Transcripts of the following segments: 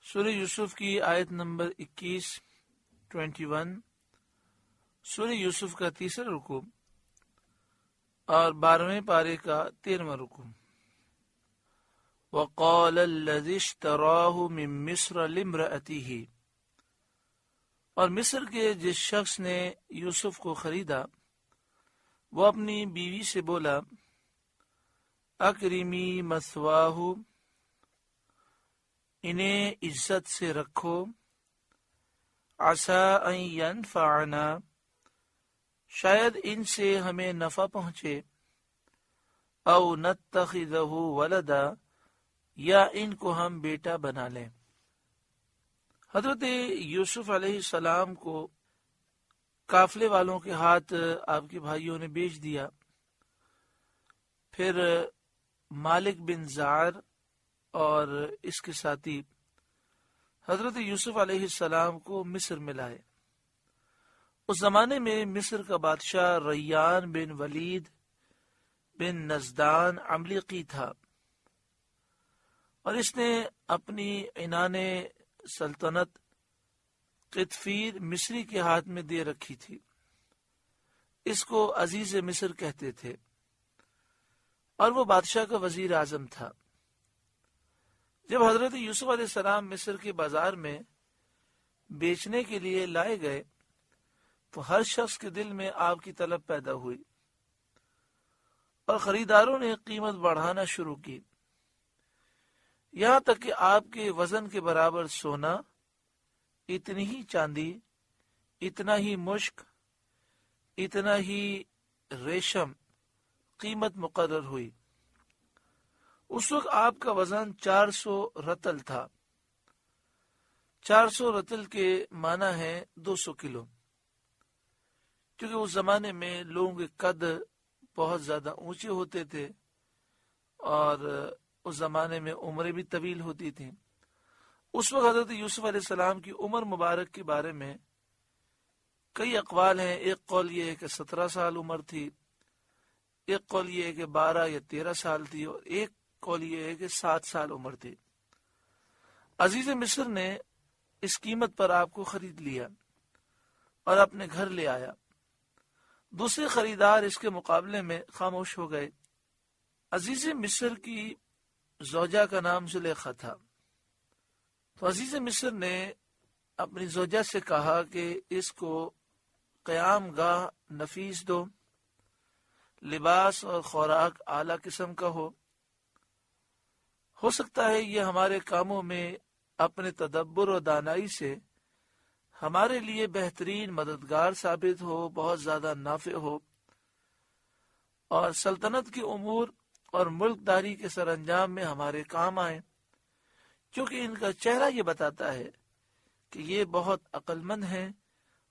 سورہ یوسف کی آیت نمبر 21 سورہ یوسف کا تیسرا رکوع اور 12ویں پارے کا 13واں رکوع۔ وقال الذي اشتراه من مصر لامرأته، اور مصر کے جس شخص نے یوسف کو خریدا وہ اپنی بیوی سے بولا اکرمی مثواہ، انہیں عزت سے رکھو، عسى ان ینفعنا، شاید ان سے ہمیں نفع پہنچے، او نتخذہ ولدا، یا ان کو ہم بیٹا بنا لیں۔ حضرت یوسف علیہ السلام کو قافلے والوں کے ہاتھ آپ کے بھائیوں نے بیچ دیا، پھر مالک بن زعر اور اس کے ساتھی حضرت یوسف علیہ السلام کو مصر میں لائے۔ اس زمانے میں مصر کا بادشاہ ریان بن ولید بن نزدان عملیقی تھا، اور اس نے اپنی عنان سلطنت قطفیر مصری کے ہاتھ میں دے رکھی تھی۔ اس کو عزیز مصر کہتے تھے، اور وہ بادشاہ کا وزیر اعظم تھا۔ جب حضرت یوسف علیہ السلام مصر کے بازار میں بیچنے کے لیے لائے گئے تو ہر شخص کے دل میں آپ کی طلب پیدا ہوئی، اور خریداروں نے قیمت بڑھانا شروع کی، یہاں تک کہ آپ کے وزن کے برابر سونا، اتنی ہی چاندی، اتنا ہی مشک، اتنا ہی ریشم قیمت مقرر ہوئی۔ اس وقت آپ کا وزن 400 رتل تھا۔ 400 رتل کے معنی ہے 200 کلو، کیونکہ اس زمانے میں لوگوں کے قد بہت زیادہ اونچے ہوتے تھے، اور اس زمانے میں عمریں بھی طویل ہوتی تھیں۔ اس وقت حضرت یوسف علیہ السلام کی عمر مبارک کے بارے میں کئی اقوال ہیں۔ ایک قول یہ ہے کہ 17 سال عمر تھی، ایک قول یہ ہے کہ 12 یا 13 سال تھی، اور ایک قول یہ ہے کہ 7 سال عمر تھی۔ عزیز مصر نے اس قیمت پر آپ کو خرید لیا اور اپنے گھر لے آیا۔ دوسرے خریدار اس کے مقابلے میں خاموش ہو گئے۔ عزیز مصر کی زوجہ کا نام زلیخا تھا، تو عزیز مصر نے اپنی زوجہ سے کہا کہ اس کو قیام گاہ نفیس دو، لباس اور خوراک اعلیٰ قسم کا ہو سکتا ہے یہ ہمارے کاموں میں اپنے تدبر و دانائی سے ہمارے لیے بہترین مددگار ثابت ہو، بہت زیادہ نافع ہو، اور سلطنت کے امور اور ملک داری کے سر انجام میں ہمارے کام آئے، کیونکہ ان کا چہرہ یہ بتاتا ہے کہ یہ بہت عقل مند ہیں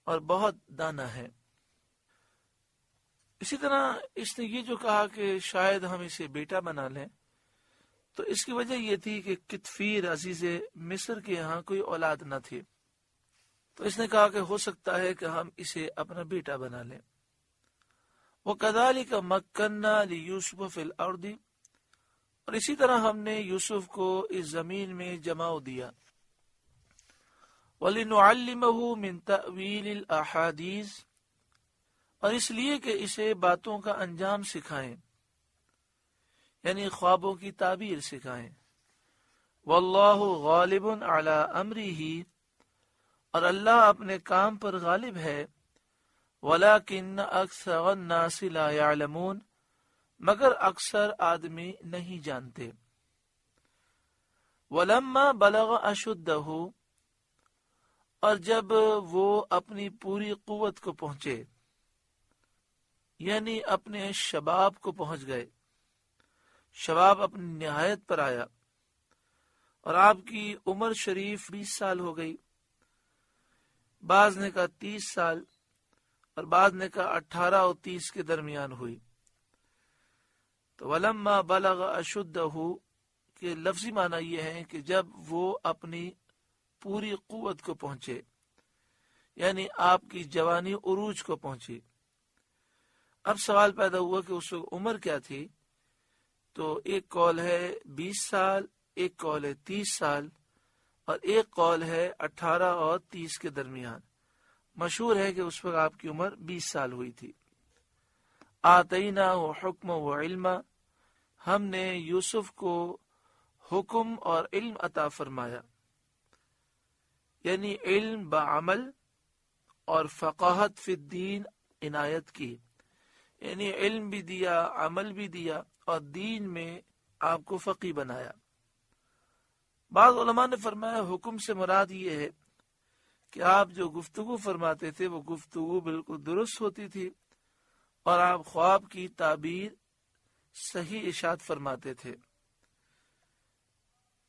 اور بہت دانا ہے۔ اسی طرح اس نے یہ جو کہا کہ شاید ہم اسے بیٹا بنا لیں، تو اس کی وجہ یہ تھی کہ قطفیر عزیز مصر کے یہاں کوئی اولاد نہ تھی، تو اس نے کہا کہ ہو سکتا ہے کہ ہم اسے اپنا بیٹا بنا لیں۔ وَكَذَلِكَ مَكَّنَّا لِيُوسُفَ فِي الْأَرْضِ، اور اسی طرح ہم نے یوسف کو اس زمین میں جمع دیا۔ وَلِنُعَلِّمَهُ مِن تَأْوِيلِ الْأَحَادِيثِ، اور اس لیے کہ اسے باتوں کا انجام سکھائیں، یعنی خوابوں کی تعبیر سکھائیں۔ وَاللَّهُ غَالِبٌ عَلَى أَمْرِهِ، اور اللہ اپنے کام پر غالب ہے۔ وَلَكِنَّ أَكْثَرَ النَّاسِ لَا يَعْلَمُونَ، مگر اکثر آدمی نہیں جانتے۔ وَلَمَّا بَلَغَ أَشُدَّهُ، اور جب وہ اپنی پوری قوت کو پہنچے، یعنی اپنے شباب کو پہنچ گئے، شباب اپنی نہایت پر آیا، اور آپ کی عمر شریف 20 سال ہو گئی، بعض نے کہا 30 سال، اور بعض نے کہا 18 اور 30 کے درمیان ہوئی۔ تو وَلَمَّا بَلَغَ أَشُدَّهُ کے لفظی معنی یہ ہے کہ جب وہ اپنی پوری قوت کو پہنچے، یعنی آپ کی جوانی عروج کو پہنچی۔ اب سوال پیدا ہوا کہ اس وقت عمر کیا تھی؟ تو ایک قول ہے 20 سال، ایک قول ہے 30 سال، اور ایک قول ہے 18 اور 30 کے درمیان۔ مشہور ہے کہ اس وقت آپ کی عمر 20 سال ہوئی تھی۔ آتینا و حکم و علم، ہم نے یوسف کو حکم اور علم عطا فرمایا، یعنی علم بعمل اور فقاہت فی الدین عنایت کی، یعنی علم بھی دیا، عمل بھی دیا، اور دین میں آپ کو فقیہ بنایا۔ بعض علماء نے فرمایا حکم سے مراد یہ ہے کہ آپ جو گفتگو فرماتے تھے وہ گفتگو بالکل درست ہوتی تھی، اور آپ خواب کی تعبیر صحیح ارشاد فرماتے تھے۔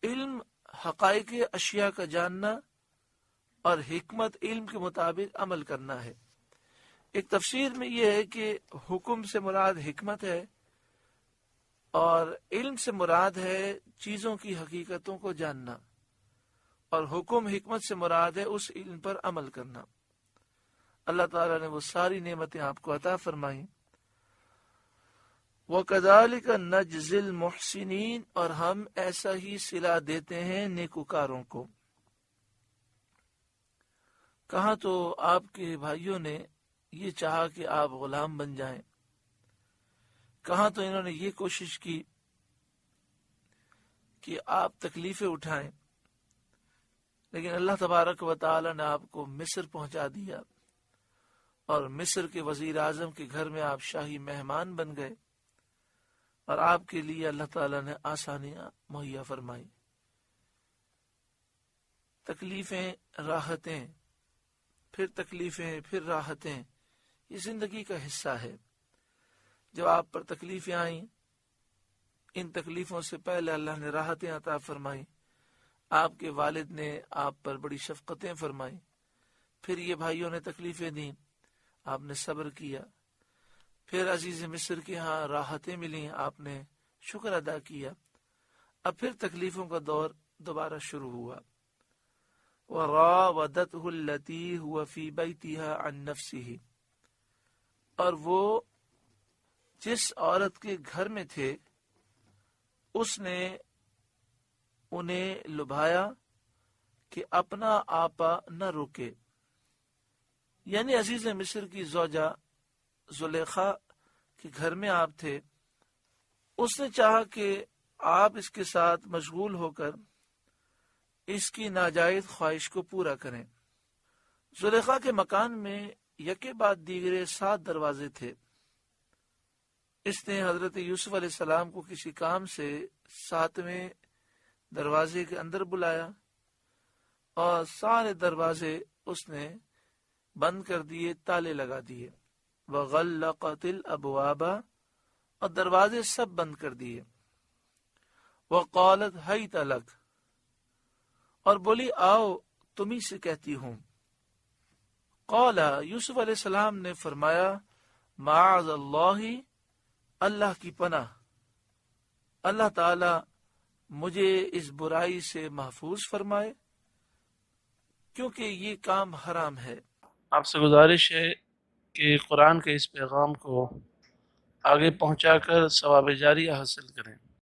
علم حقائق اشیاء کا جاننا، اور حکمت علم کے مطابق عمل کرنا ہے۔ ایک تفسیر میں یہ ہے کہ حکم سے مراد حکمت ہے، اور علم سے مراد ہے چیزوں کی حقیقتوں کو جاننا، اور حکم حکمت سے مراد ہے اس علم پر عمل کرنا۔ اللہ تعالیٰ نے وہ ساری نعمتیں آپ کو عطا فرمائیں۔ وَكَذَلِكَ نَجْزِي الْمُحْسِنِينَ، اور ہم ایسا ہی صلہ دیتے ہیں نیکوکاروں کو۔ کہاں تو آپ کے بھائیوں نے یہ چاہا کہ آپ غلام بن جائیں، کہاں تو انہوں نے یہ کوشش کی کہ آپ تکلیفیں اٹھائیں، لیکن اللہ تبارک و تعالی نے آپ کو مصر پہنچا دیا، اور مصر کے وزیر اعظم کے گھر میں آپ شاہی مہمان بن گئے، اور آپ کے لیے اللہ تعالی نے آسانیاں مہیا فرمائی۔ تکلیفیں، راحتیں، پھر تکلیفیں، پھر راحتیں، یہ زندگی کا حصہ ہے۔ جب آپ پر تکلیفیں آئیں، ان تکلیفوں سے پہلے اللہ نے راحتیں عطا فرمائی، آپ کے والد نے آپ پر بڑی شفقتیں فرمائیں، پھر یہ بھائیوں نے تکلیفیں دیں، آپ نے صبر کیا، پھر عزیز مصر کے ہاں راحتیں ملیں، آپ نے شکر ادا کیا، اب پھر تکلیفوں کا دور دوبارہ شروع ہوا۔ وَرَاوَدَتْهُ الَّتِي هُوَ فِي بَيْتِهَا عَن نَفْسِهِ، اور وہ جس عورت کے گھر میں تھے اس نے انہیں لبھایا کہ اپنا آپا نہ روکے، یعنی عزیز مصر کی زوجہ زلیخا کے گھر میں آپ تھے، اس نے چاہا کہ آپ اس کے ساتھ مشغول ہو کر اس کی ناجائز خواہش کو پورا کریں۔ زلیخا کے مکان میں یکے بعد دیگرے 7 دروازے تھے۔ اس نے حضرت یوسف علیہ السلام کو کسی کام سے 7ویں دروازے کے اندر بلایا، اور سارے دروازے اس نے بند کر دیے، تالے لگا دیے۔ وَغَلَّقَتِ الْأَبْوَابَ، اور دروازے سب بند کر دیے۔ وَقَالَتْ هَيْتَ لَكَ، اور بولی آؤ تمہیں سے کہتی ہوں۔ قال، یوسف علیہ السلام نے فرمایا معاذ اللہ، اللہ کی پناہ، اللہ تعالی مجھے اس برائی سے محفوظ فرمائے، کیونکہ یہ کام حرام ہے۔ آپ سے گزارش ہے کہ قرآن کے اس پیغام کو آگے پہنچا کر ثواب جاریہ حاصل کریں۔